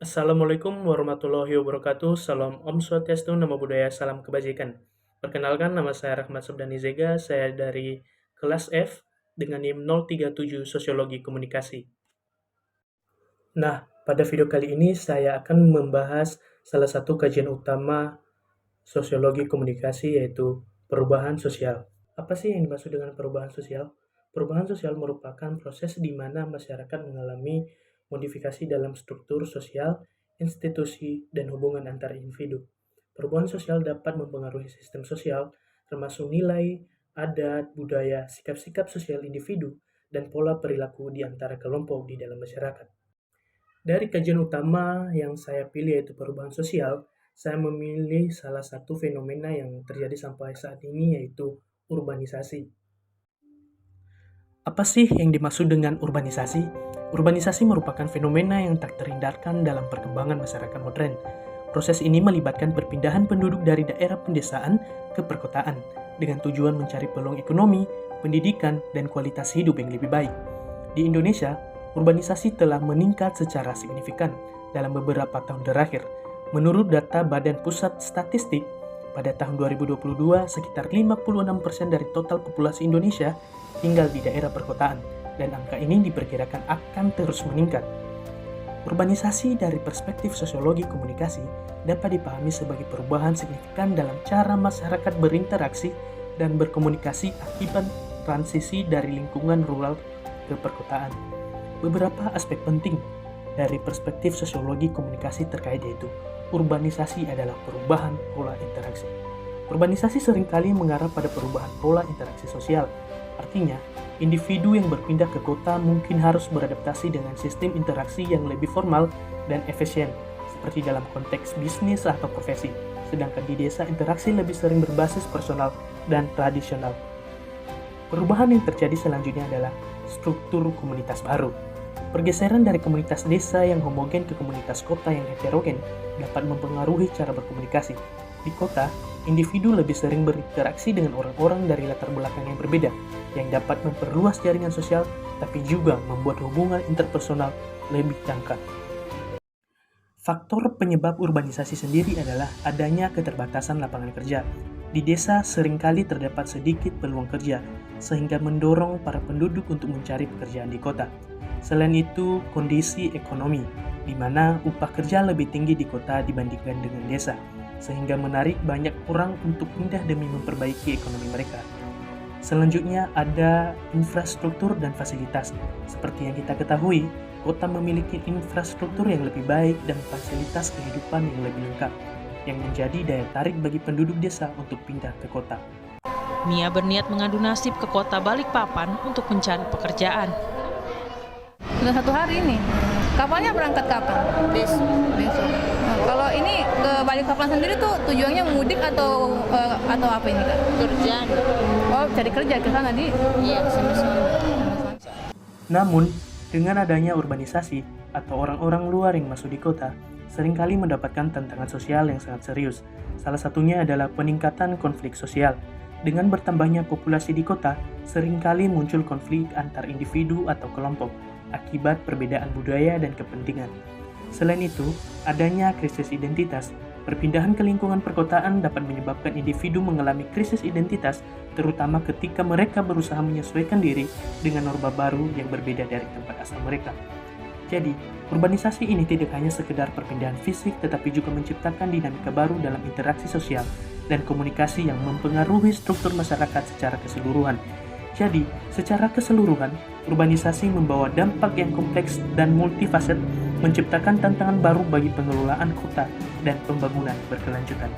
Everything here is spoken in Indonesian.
Assalamualaikum warahmatullahi wabarakatuh. Salam Om Swastiastu, Namo Buddhaya, salam kebajikan. Perkenalkan, nama saya Rahmat Subdani Zega, saya dari kelas F dengan NIM 037 Sosiologi Komunikasi. Nah, pada video kali ini saya akan membahas salah satu kajian utama sosiologi komunikasi, yaitu perubahan sosial. Apa sih yang dimaksud dengan perubahan sosial? Perubahan sosial merupakan proses di mana masyarakat mengalami modifikasi dalam struktur sosial, institusi, dan hubungan antar individu. Perubahan sosial dapat mempengaruhi sistem sosial, termasuk nilai, adat, budaya, sikap-sikap sosial individu, dan pola perilaku di antara kelompok di dalam masyarakat. Dari kajian utama yang saya pilih, yaitu perubahan sosial, saya memilih salah satu fenomena yang terjadi sampai saat ini, yaitu urbanisasi. Apa sih yang dimaksud dengan urbanisasi? Urbanisasi merupakan fenomena yang tak terhindarkan dalam perkembangan masyarakat modern. Proses ini melibatkan perpindahan penduduk dari daerah pedesaan ke perkotaan, dengan tujuan mencari peluang ekonomi, pendidikan, dan kualitas hidup yang lebih baik. Di Indonesia, urbanisasi telah meningkat secara signifikan dalam beberapa tahun terakhir. Menurut data Badan Pusat Statistik, pada tahun 2022, sekitar 56% dari total populasi Indonesia tinggal di daerah perkotaan, dan angka ini diperkirakan akan terus meningkat. Urbanisasi dari perspektif sosiologi komunikasi dapat dipahami sebagai perubahan signifikan dalam cara masyarakat berinteraksi dan berkomunikasi akibat transisi dari lingkungan rural ke perkotaan. Beberapa aspek penting dari perspektif sosiologi komunikasi terkait yaitu urbanisasi adalah perubahan pola interaksi. Urbanisasi seringkali mengarah pada perubahan pola interaksi sosial. Artinya, individu yang berpindah ke kota mungkin harus beradaptasi dengan sistem interaksi yang lebih formal dan efisien, seperti dalam konteks bisnis atau profesi. Sedangkan di desa, interaksi lebih sering berbasis personal dan tradisional. Perubahan yang terjadi selanjutnya adalah struktur komunitas baru. Pergeseran dari komunitas desa yang homogen ke komunitas kota yang heterogen dapat mempengaruhi cara berkomunikasi. Di kota, individu lebih sering berinteraksi dengan orang-orang dari latar belakang yang berbeda, yang dapat memperluas jaringan sosial, tapi juga membuat hubungan interpersonal lebih jangka. Faktor penyebab urbanisasi sendiri adalah adanya keterbatasan lapangan kerja. Di desa seringkali terdapat sedikit peluang kerja, sehingga mendorong para penduduk untuk mencari pekerjaan di kota. Selain itu, kondisi ekonomi, di mana upah kerja lebih tinggi di kota dibandingkan dengan desa, sehingga menarik banyak orang untuk pindah demi memperbaiki ekonomi mereka. Selanjutnya ada infrastruktur dan fasilitas. Seperti yang kita ketahui, kota memiliki infrastruktur yang lebih baik dan fasilitas kehidupan yang lebih lengkap, yang menjadi daya tarik bagi penduduk desa untuk pindah ke kota. Mia berniat mengadu nasib ke kota Balikpapan untuk mencari pekerjaan. Sudah 1 hari ini. Kapalnya berangkat kapan? Besok. Nah, kalau ini ke Balikpapan sendiri tuh tujuannya mudik atau apa ini Kak? Kerjaan. Oh, cari kerja ke sana di? Iya, sama-sama. Namun, dengan adanya urbanisasi atau orang-orang luar yang masuk di kota, seringkali mendapatkan tantangan sosial yang sangat serius. Salah satunya adalah peningkatan konflik sosial. Dengan bertambahnya populasi di kota, seringkali muncul konflik antar individu atau kelompok akibat perbedaan budaya dan kepentingan. Selain itu, adanya krisis identitas. Perpindahan ke lingkungan perkotaan dapat menyebabkan individu mengalami krisis identitas, terutama ketika mereka berusaha menyesuaikan diri dengan norma baru yang berbeda dari tempat asal mereka. Jadi, urbanisasi ini tidak hanya sekedar perpindahan fisik, tetapi juga menciptakan dinamika baru dalam interaksi sosial dan komunikasi yang mempengaruhi struktur masyarakat secara keseluruhan. Jadi, secara keseluruhan, urbanisasi membawa dampak yang kompleks dan multifaset, menciptakan tantangan baru bagi pengelolaan kota dan pembangunan berkelanjutan.